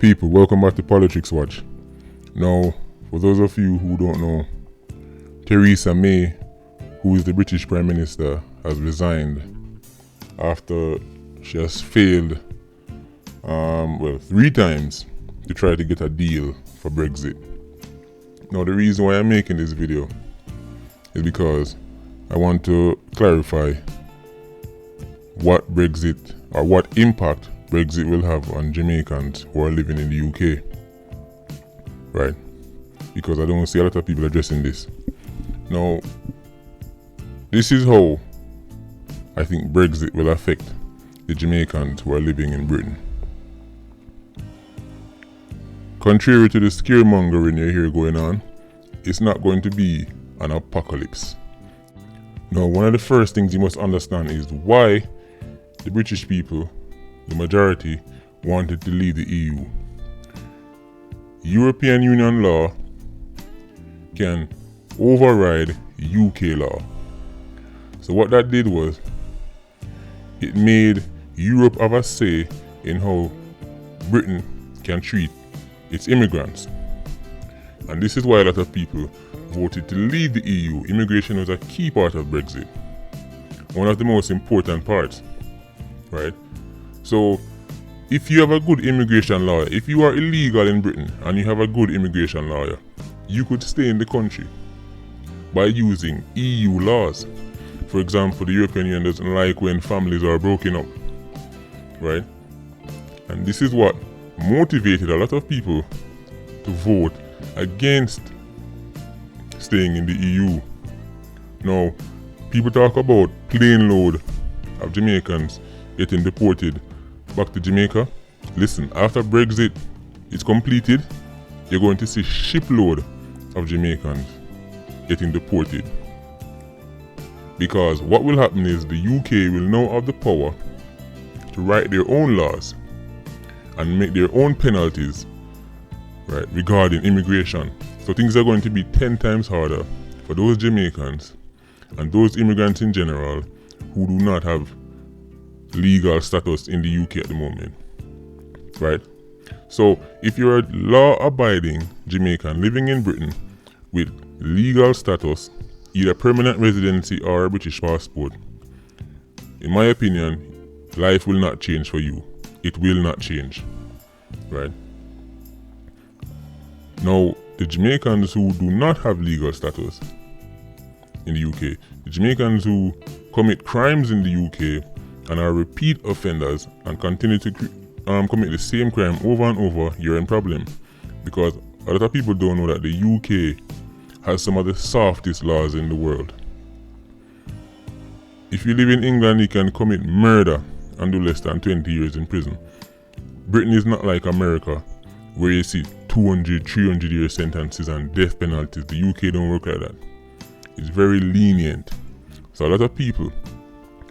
people, welcome back to Politics Watch. Now, for those of you who don't know, Theresa May, who is the British Prime Minister, has resigned after she has failed 3 times to try to get a deal for Brexit. Now, the reason why I'm making this video is because I want to clarify what Brexit or what impact Brexit will have on Jamaicans who are living in the UK. Right? Because I don't see a lot of people addressing this. Now, this is how I think Brexit will affect the Jamaicans who are living in Britain. Contrary to the scaremongering you hear going on, it's not going to be an apocalypse. Now, one of the first things you must understand is why the British people, the majority, wanted to leave the EU. European Union law can override UK law. So what that did was, it made Europe have a say in how Britain can treat its immigrants. And this is why a lot of people voted to leave the EU. Immigration was a key part of Brexit. One of the most important parts. Right? So, if you have a good immigration lawyer, if you are illegal in Britain and you have a good immigration lawyer, you could stay in the country by using EU laws. For example, the European Union doesn't like when families are broken up. Right? And this is what motivated a lot of people to vote against staying in the EU. Now, people talk about plane load of Jamaicans getting deported back to Jamaica. Listen, after Brexit is completed, you're going to see shipload of Jamaicans getting deported. Because what will happen is the UK will now have the power to write their own laws and make their own penalties, right, regarding immigration. So things are going to be 10 times harder for those Jamaicans and those immigrants in general who do not have legal status in the UK at the moment. Right? So if you're a law-abiding Jamaican living in Britain with legal status, either permanent residency or a British passport, in my opinion, life will not change for you. It will not change. Right? Now, the Jamaicans who do not have legal status in the UK, the Jamaicans who commit crimes in the UK and are repeat offenders and continue to commit the same crime over and over, you're in problem. Because a lot of people don't know that the UK has some of the softest laws in the world. If you live in England, you can commit murder and do less than 20 years in prison. Britain is not like America, where you see 200, 300 year sentences and death penalties. The UK don't work like that. It's very lenient. So a lot of people,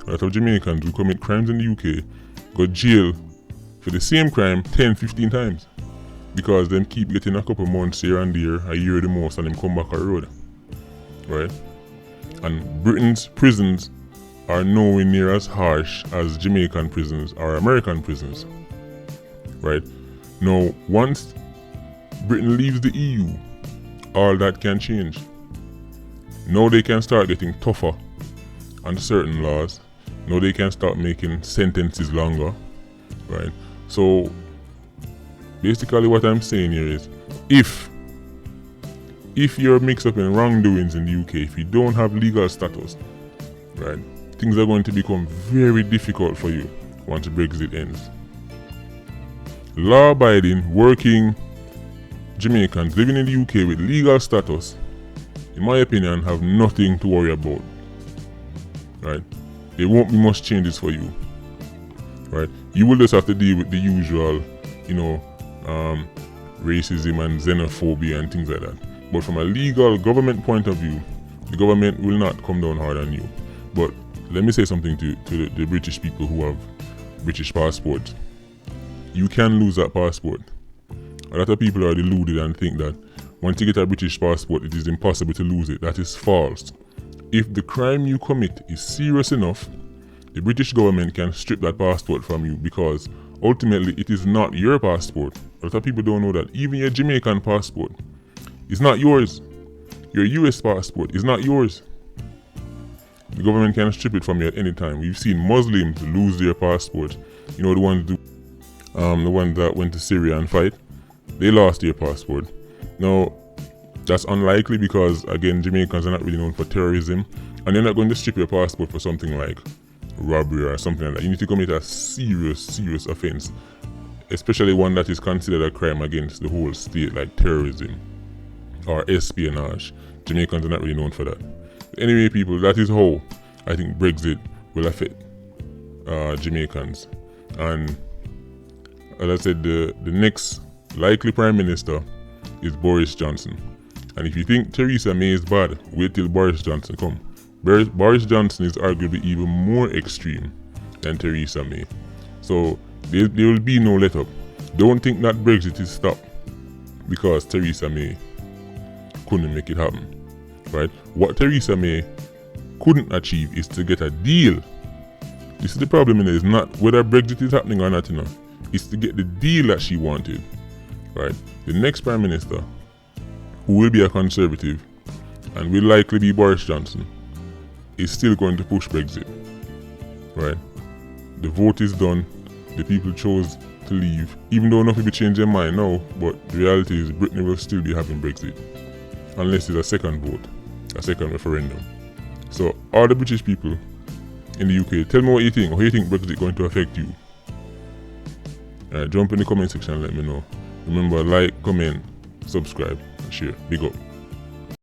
a lot of Jamaicans who commit crimes in the UK go jail for the same crime 10, 15 times. Because them keep getting a couple months here and there, a year the most, and them come back on the road. Right? And Britain's prisons are nowhere near as harsh as Jamaican prisons or American prisons. Right? Now, once Britain leaves the EU, all that can change. Now they can start getting tougher on certain laws. Now they can start making sentences longer. Right? So, basically what I'm saying here is, if you're mixed up in wrongdoings in the UK, if you don't have legal status, right, things are going to become very difficult for you once Brexit ends. Law-abiding, working Jamaicans living in the UK with legal status, in my opinion, have nothing to worry about. Right? There won't be much changes for you. Right? You will just have to deal with the usual, racism and xenophobia and things like that. But from a legal government point of view, the government will not come down hard on you. But let me say something to the British people who have British passports. You can lose that passport. A lot of people are deluded and think that once you get a British passport, it is impossible to lose it. That is false. If the crime you commit is serious enough, the British government can strip that passport from you because ultimately it is not your passport. A lot of people don't know that. Even your Jamaican passport is not yours. Your US passport is not yours. The government can strip it from you at any time. We've seen Muslims lose their passport. You know, the ones that went to Syria and fight, they lost their passport. Now, that's unlikely because, again, Jamaicans are not really known for terrorism, and they're not going to strip your passport for something like robbery or something like that. You need to commit a serious offense, especially one that is considered a crime against the whole state, like terrorism or espionage. Jamaicans are not really known for that. Anyway, people, that is how I think Brexit will affect Jamaicans. And as I said, the next likely Prime Minister is Boris Johnson. And if you think Theresa May is bad, wait till Boris Johnson come. Boris Johnson is arguably even more extreme than Theresa May. So there will be no let up. Don't think that Brexit is stopped because Theresa May couldn't make it happen. Right? What Theresa May couldn't achieve is to get a deal. This is the problem, is not whether Brexit is happening or not, it's to get the deal that she wanted. Right? The next Prime Minister, who will be a Conservative and will likely be Boris Johnson, is still going to push Brexit. Right? The vote is done. The people chose to leave. Even though enough people change their mind now, but the reality is Britain will still be having Brexit. Unless there's a second vote, a second referendum. So all the British people in the UK, tell me what you think. How you think Brexit is going to affect you? Jump in the comment section and let me know. Remember, like, comment, subscribe, and share. Big up.